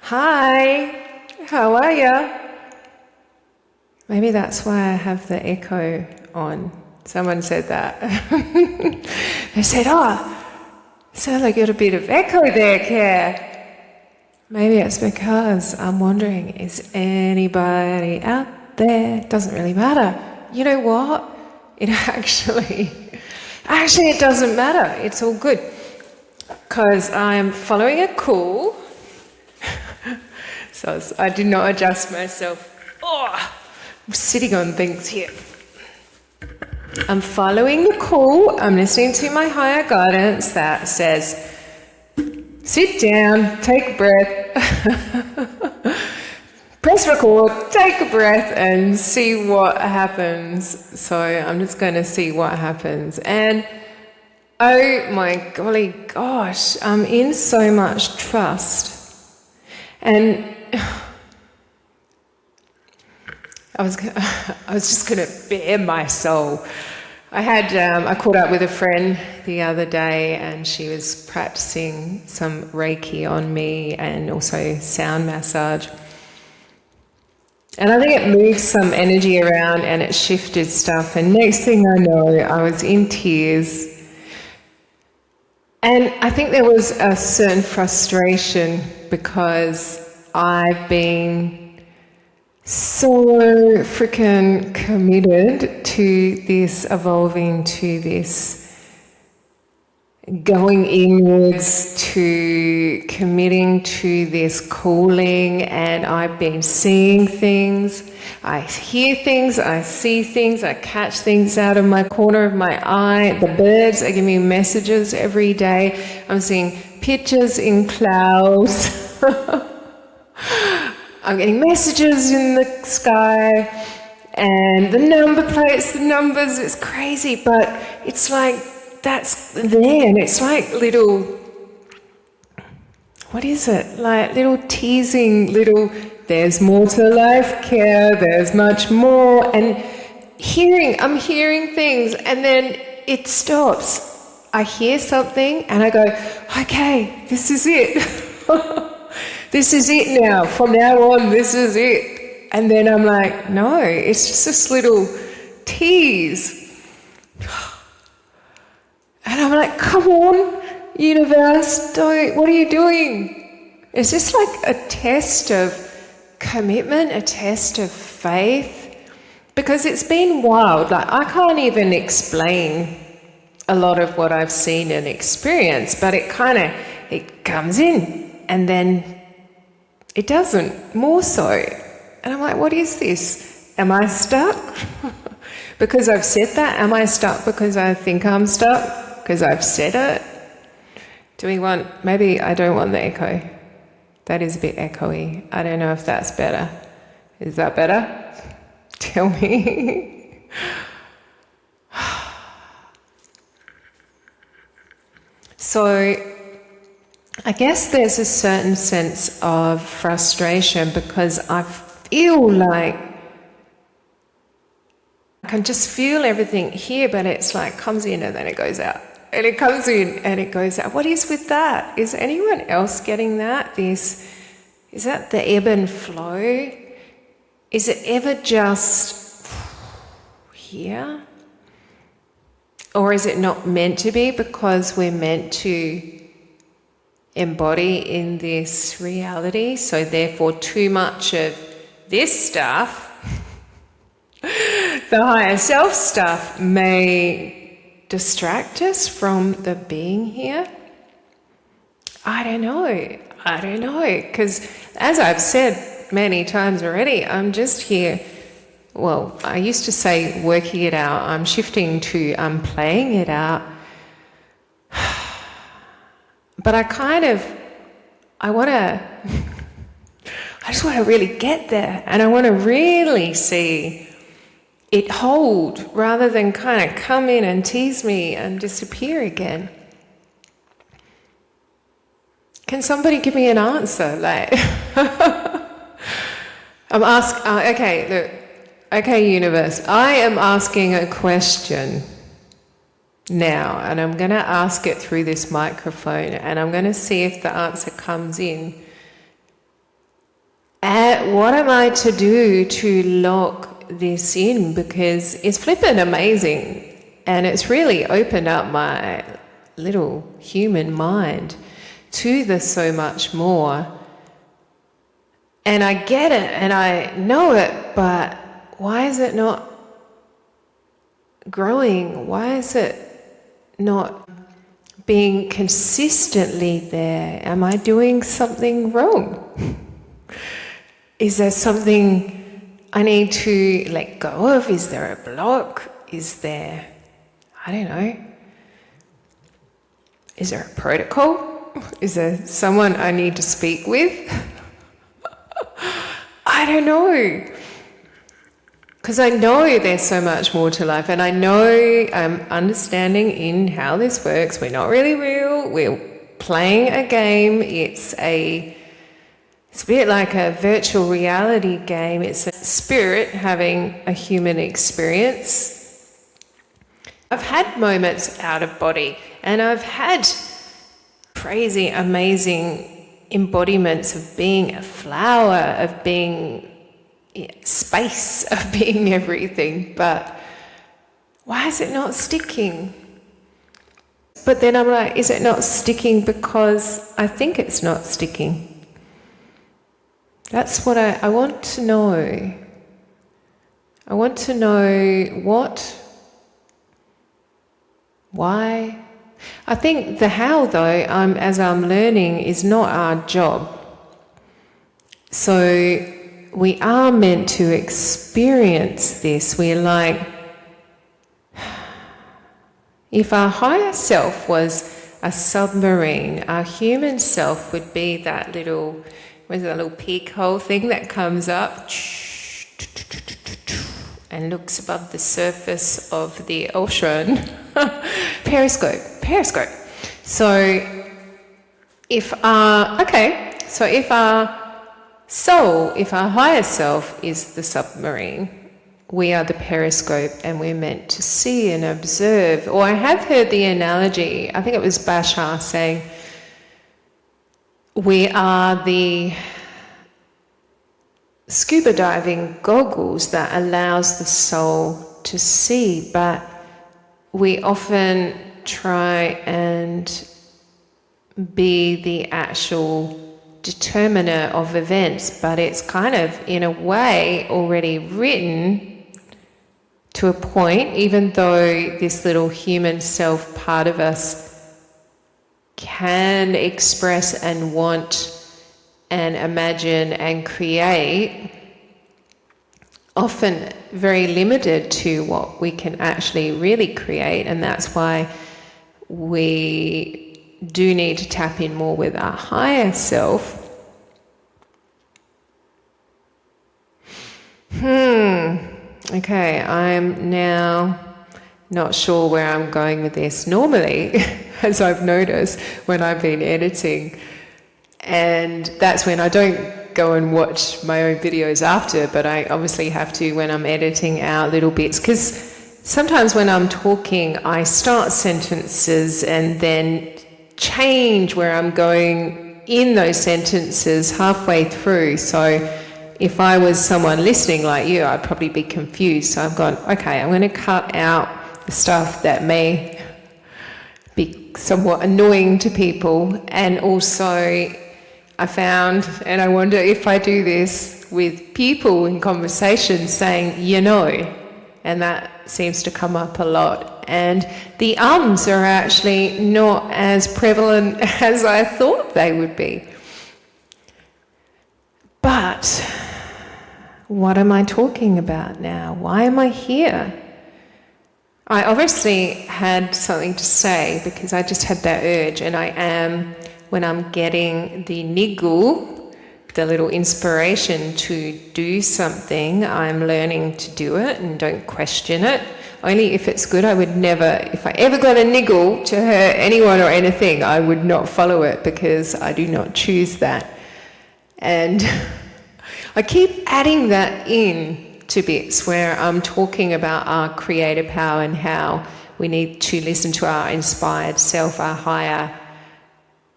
Hi, how are ya? Maybe that's why I have the echo on. Someone said that. They said, oh, sounds like you got a bit of echo there, Care. Maybe it's because I'm wondering, is anybody out there? Doesn't really matter. You know what? It actually it doesn't matter. It's all good. Because I'm following a call. So I did not adjust myself. Oh, I'm sitting on things here. I'm following the call. I'm listening to my higher guidance that says, sit down, take a breath, press record, take a breath and see what happens. So I'm just going to see what happens. And oh my golly gosh, I'm in so much trust. And I was just going to bare my soul. I caught up with a friend the other day and she was practicing some Reiki on me and also sound massage. And I think it moved some energy around and it shifted stuff. And next thing I know, I was in tears. And I think there was a certain frustration because I've been so freaking committed to this evolving, to this going inwards, to committing to this calling, and I've been seeing things, I hear things, I see things, I catch things out of my corner of my eye. The birds are giving me messages every day. I'm seeing pictures in clouds. I'm getting messages in the sky and the number plates, the numbers, it's crazy, but it's like that's there and it's like little, what is it? Like little teasing, little, there's more to life, Care, there's much more. And I'm hearing things and then it stops. I hear something and I go, okay, this is it. This is it now. From now on, this is it. And then I'm like, no, it's just this little tease. And I'm like, come on, universe, what are you doing? Is this like a test of commitment, a test of faith? Because it's been wild. Like, I can't even explain a lot of what I've seen and experienced, but it comes in and then it doesn't, more so. And I'm like, what is this? Am I stuck? Because I've said that? Am I stuck because I think I'm stuck? Because I've said it? Maybe I don't want the echo. That is a bit echoey. I don't know if that's better. Is that better? Tell me. So, I guess there's a certain sense of frustration because I feel like I can just feel everything here, but it's like comes in and then it goes out. And it comes in and it goes out. What is with that? Is anyone else getting that? Is that the ebb and flow? Is it ever just here? Or is it not meant to be because we're meant to embody in this reality, so therefore too much of this stuff, the higher self stuff, may distract us from the being here? I don't know, because as I've said many times already, I'm just here, well, I used to say working it out, I'm shifting to I'm playing it out. But I just want to really get there and I want to really see it hold rather than kind of come in and tease me and disappear again. Can somebody give me an answer? Like, I'm asking, okay, universe, I am asking a question now, and I'm going to ask it through this microphone and I'm going to see if the answer comes in what am I to do to lock this in? Because it's flippin' amazing, and it's really opened up my little human mind to the so much more. And I get it and I know it, but why is it not growing? Why is it not being consistently there? Am I doing something wrong? Is there something I need to let go of? Is there a block? Is there, I don't know, is there a protocol? Is there someone I need to speak with? I don't know. Because I know there's so much more to life, and I know I'm understanding in how this works. We're not really real. We're playing a game. It's a bit like a virtual reality game. It's a spirit having a human experience. I've had moments out of body, and I've had crazy, amazing embodiments of being a flower, of being space, of being everything, but why is it not sticking? But then I'm like, is it not sticking because I think it's not sticking? That's what I want to know. I want to know what, why. I think the how, though, as I'm learning, is not our job. So we are meant to experience this. We're like, if our higher self was a submarine, our human self would be that little, what is it, a little peak hole thing that comes up and looks above the surface of the ocean. Periscope. So if our soul, if our higher self is the submarine, we are the periscope, and we're meant to see and observe. Or I have heard the analogy, I think it was Bashar saying, we are the scuba diving goggles that allows the soul to see, but we often try and be the actual determiner of events, but it's kind of, in a way, already written to a point, even though this little human self part of us can express and want and imagine and create, often very limited to what we can actually really create. And that's why we do need to tap in more with our higher self. Okay, I'm now not sure where I'm going with this. Normally, as I've noticed when I've been editing, and that's when I don't go and watch my own videos after, but I obviously have to when I'm editing out little bits, because sometimes when I'm talking, I start sentences and then change where I'm going in those sentences halfway through. So if I was someone listening like you, I'd probably be confused. So I've gone, okay, I'm going to cut out the stuff that may be somewhat annoying to people. And also I found, and I wonder if I do this with people in conversations, saying, you know, and that seems to come up a lot. And the ums are actually not as prevalent as I thought they would be. But what am I talking about now? Why am I here? I obviously had something to say because I just had that urge, and I am, when I'm getting the niggle, the little inspiration to do something, I'm learning to do it and don't question it. Only if it's good. I would never, if I ever got a niggle to hurt anyone or anything, I would not follow it because I do not choose that. And I keep adding that in to bits where I'm talking about our creative power and how we need to listen to our inspired self, our higher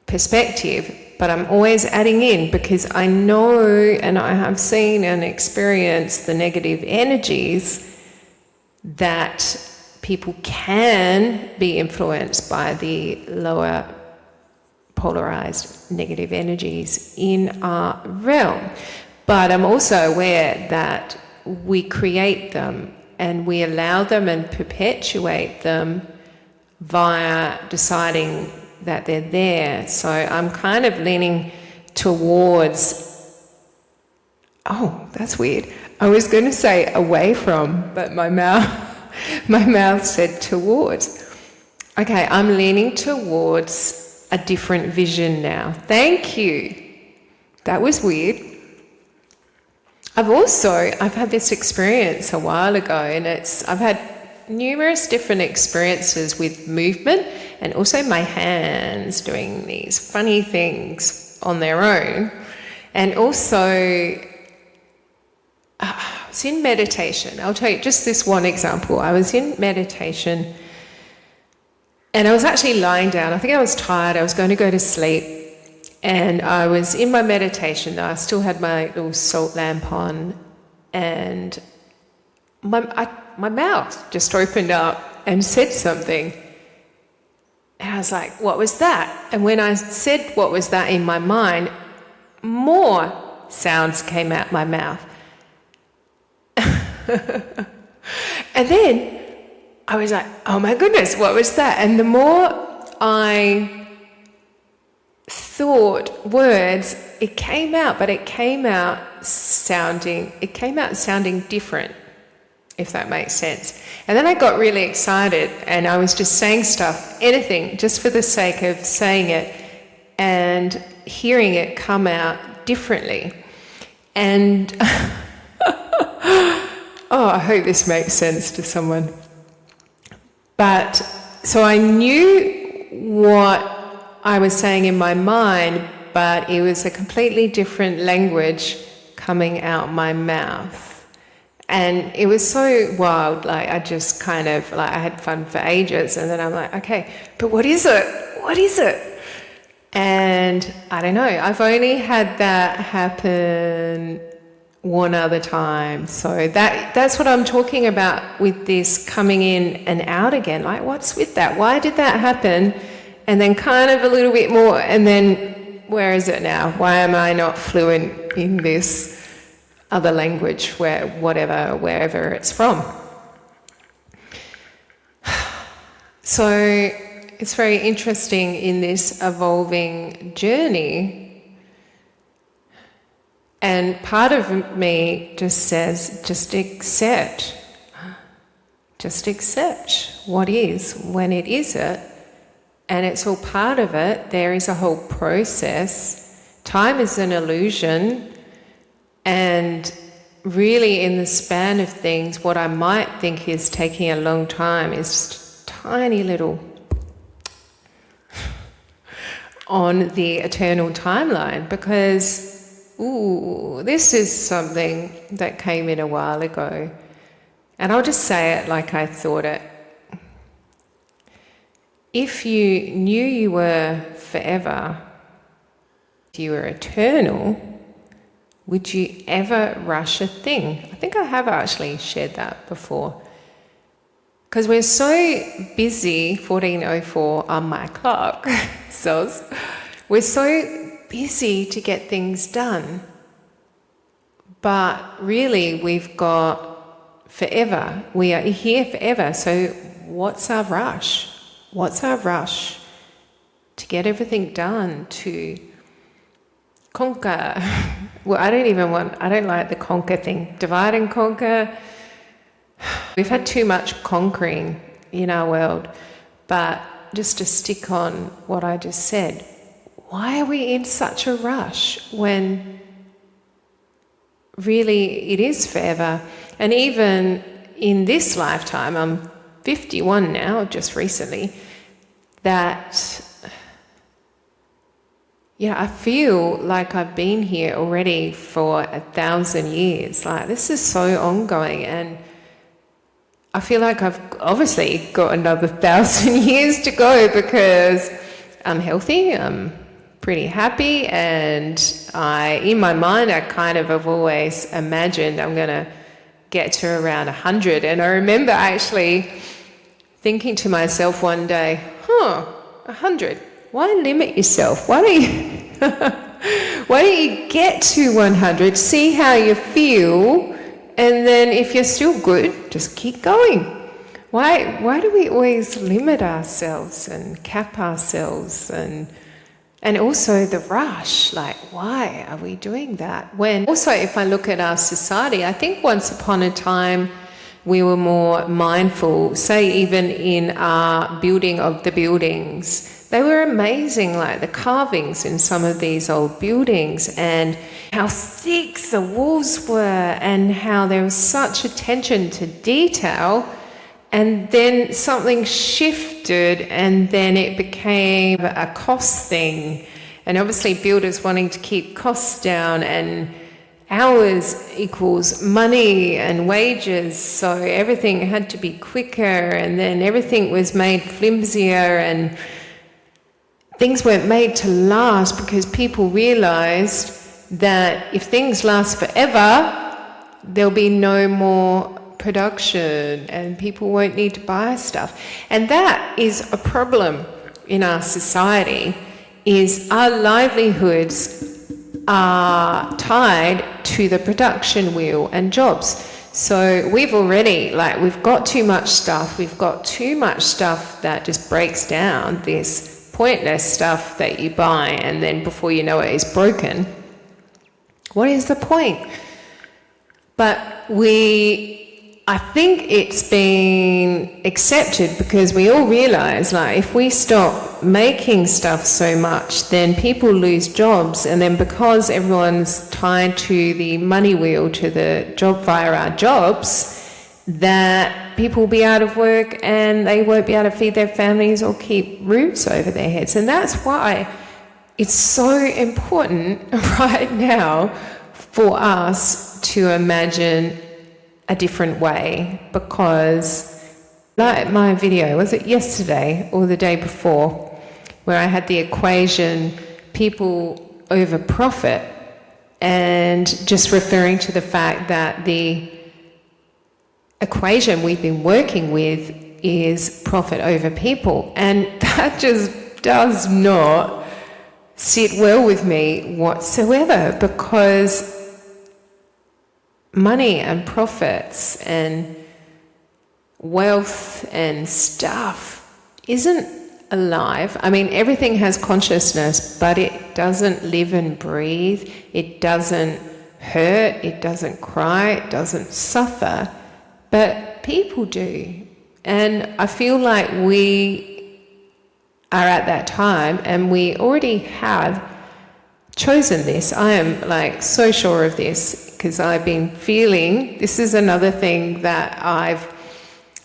perspective. but I'm always adding in because I know and I have seen and experienced the negative energies that people can be influenced by the lower polarized negative energies in our realm. But I'm also aware that we create them and we allow them and perpetuate them via deciding that they're there. So I'm kind of leaning towards, oh, that's weird. I was going to say away from, but my mouth said towards. Okay, I'm leaning towards a different vision now. Thank you. That was weird. I've had this experience a while ago, and I've had numerous different experiences with movement and also my hands doing these funny things on their own. And also, I was in meditation. I'll tell you just this one example. I was in meditation and I was actually lying down. I think I was tired. I was going to go to sleep. And I was in my meditation, though I still had my little salt lamp on, and my mouth just opened up and said something. And I was like, what was that? And when I said what was that in my mind, more sounds came out my mouth. And then I was like, oh my goodness, what was that? And the more I thought words, it came out sounding different, if that makes sense. And then I got really excited and I was just saying stuff, anything, just for the sake of saying it and hearing it come out differently. And oh, I hope this makes sense to someone. But so I knew what I was saying in my mind, but it was a completely different language coming out my mouth. And it was so wild, like I just kind of, like I had fun for ages, and then I'm like, okay, but what is it? What is it? And I don't know, I've only had that happen one other time. So that's what I'm talking about with this coming in and out again. Like, what's with that? Why did that happen? And then kind of a little bit more, and then where is it now? Why am I not fluent in this other language, wherever it's from? So it's very interesting in this evolving journey. And part of me just says, just accept what is when it is it. And it's all part of it. There is a whole process. Time is an illusion. And really in the span of things, what I might think is taking a long time is just tiny little on the eternal timeline. Because, this is something that came in a while ago. And I'll just say it like I thought it. If you knew you were forever, if you were eternal, would you ever rush a thing? I think I have actually shared that before. Because we're so busy, 14:04 on my clock, we're so busy to get things done. But really, we've got forever. We are here forever. So what's our rush? What's our rush to get everything done, to conquer? Well, I don't like the conquer thing. Divide and conquer. We've had too much conquering in our world. But just to stick on what I just said, why are we in such a rush when really it is forever? And even in this lifetime, I'm 51 now, just recently, that, I feel like I've been here already for 1,000 years. Like, this is so ongoing, and I feel like I've obviously got another 1,000 years to go because I'm healthy, I'm pretty happy, and in my mind, I kind of have always imagined I'm going to get to around 100. And I remember actually thinking to myself one day, 100, why limit yourself? Why don't you get to 100, see how you feel, and then if you're still good, just keep going. Why do we always limit ourselves and cap ourselves, and also the rush? Like, why are we doing that? When also, if I look at our society, I think once upon a time we were more mindful, say even in our building of the buildings. They were amazing, like the carvings in some of these old buildings, and how thick the walls were, and how there was such attention to detail. And then something shifted, and then it became a cost thing. And obviously builders wanting to keep costs down, and hours equals money and wages, so everything had to be quicker, and then everything was made flimsier, and things weren't made to last, because people realized that if things last forever, there'll be no more production and people won't need to buy stuff. And that is a problem in our society, is our livelihoods are tied to the production wheel and jobs. So we've already, we've got too much stuff, that just breaks down, this pointless stuff that you buy, and then before you know it, it's broken. What is the point? But I think it's been accepted because we all realise, if we stop making stuff so much, then people lose jobs, and then because everyone's tied to the money wheel, to the job via our jobs, that people will be out of work and they won't be able to feed their families or keep roofs over their heads. And that's why it's so important right now for us to imagine a different way, because like my video, was it yesterday or the day before, where I had the equation people over profit, and just referring to the fact that the equation we've been working with is profit over people, and that just does not sit well with me whatsoever, because money and profits and wealth and stuff isn't alive. I mean, everything has consciousness, but it doesn't live and breathe. It doesn't hurt. It doesn't cry. It doesn't suffer. But people do. And I feel like we are at that time, and we already have chosen this. I am so sure of this, because I've been feeling, this is another thing that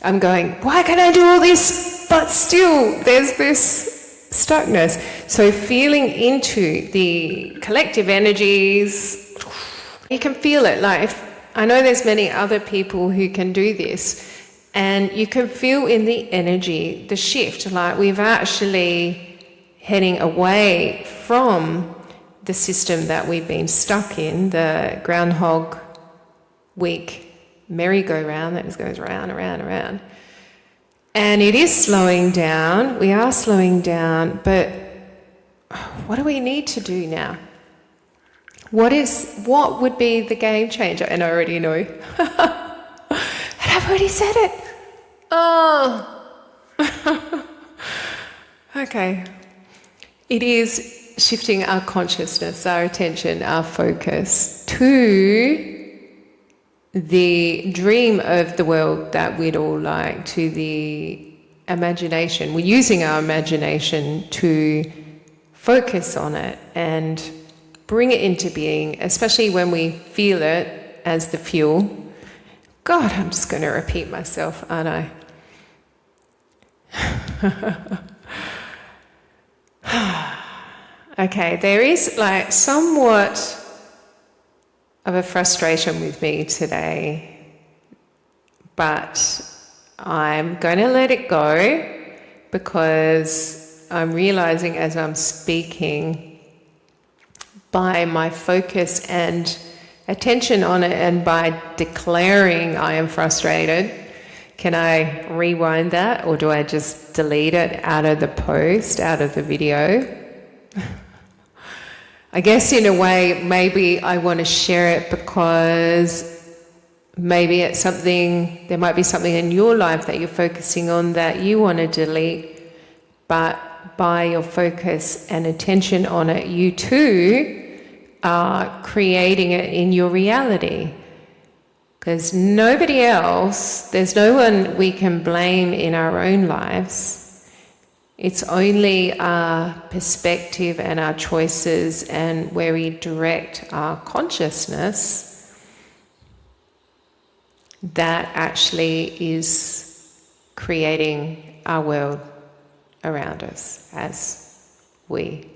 I'm going, why can I do all this? But still, there's this stuckness. So feeling into the collective energies, you can feel it. I know there's many other people who can do this, and you can feel in the energy, the shift, we've actually heading away from the system that we've been stuck in, the Groundhog Week merry-go-round that just goes round, around, around. And it is slowing down, we are slowing down, but what do we need to do now? What would be the game changer? And I already know. And I've already said it. Oh. Okay. It is shifting our consciousness, our attention, our focus to the dream of the world that we'd all like, to the imagination. We're using our imagination to focus on it and bring it into being, especially when we feel it as the fuel. God, I'm just going to repeat myself, aren't I? Okay, there is somewhat of a frustration with me today, but I'm going to let it go, because I'm realizing as I'm speaking by my focus and attention on it, and by declaring I am frustrated. Can I rewind that, or do I just delete it out of the post, out of the video? I guess in a way, maybe I want to share it because maybe it's something, there might be something in your life that you're focusing on that you want to delete, but by your focus and attention on it, you too are creating it in your reality. Because nobody else, there's no one we can blame in our own lives. It's only our perspective and our choices and where we direct our consciousness that actually is creating our world around us as we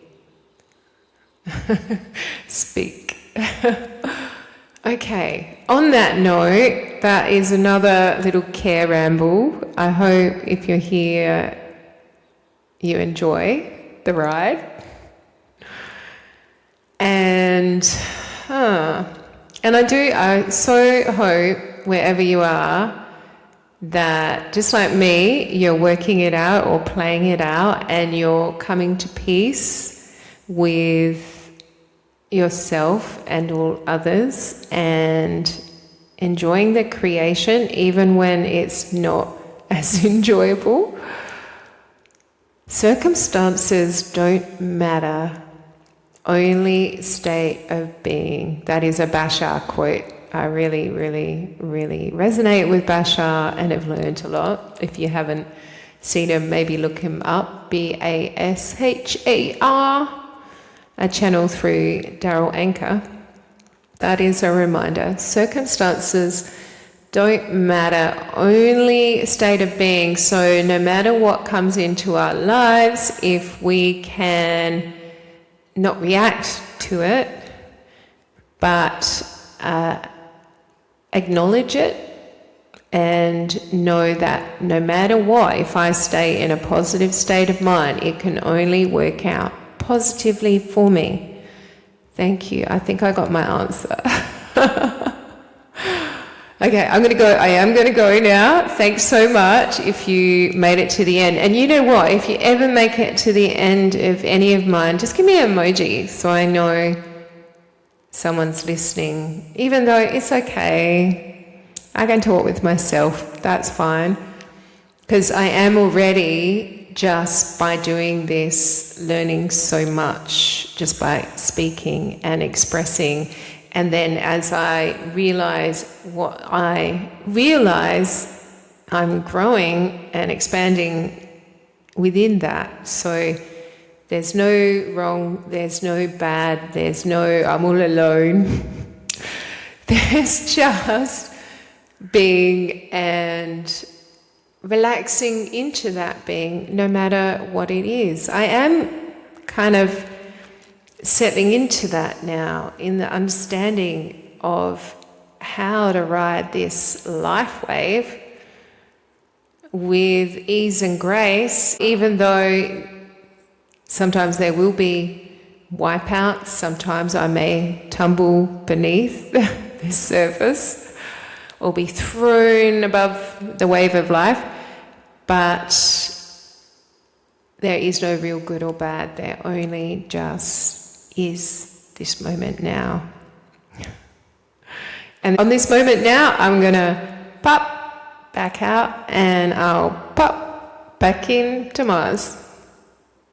speak. Okay, on that note, that is another little care ramble. I hope if you're here, you enjoy the ride. And I so hope wherever you are that just like me, you're working it out or playing it out, and you're coming to peace with yourself and all others, and enjoying the creation even when it's not as enjoyable. Circumstances don't matter, only state of being. That is a Bashar quote. I really, really, really resonate with Bashar and have learned a lot. If you haven't seen him, maybe look him up, Bashar, a channel through Daryl Anchor. That is a reminder. Circumstances don't matter, only state of being. So no matter what comes into our lives, if we can not react to it, but acknowledge it and know that no matter what, if I stay in a positive state of mind, it can only work out positively for me. Thank you. I think I got my answer. Okay, I am going to go now. Thanks so much if you made it to the end. And you know what? If you ever make it to the end of any of mine, just give me an emoji so I know someone's listening. Even though it's okay, I can talk with myself. That's fine. Because I am already, just by doing this, learning so much, just by speaking and expressing. And then as I realize what I realize, I'm growing and expanding within that. So there's no wrong, there's no bad, there's no I'm all alone. There's just being and relaxing into that being, no matter what it is. I am kind of settling into that now, in the understanding of how to ride this life wave with ease and grace, even though sometimes there will be wipeouts, sometimes I may tumble beneath the surface or be thrown above the wave of life. But there is no real good or bad. There only just is this moment now. And on this moment now, I'm going to pop back out and I'll pop back into Mars.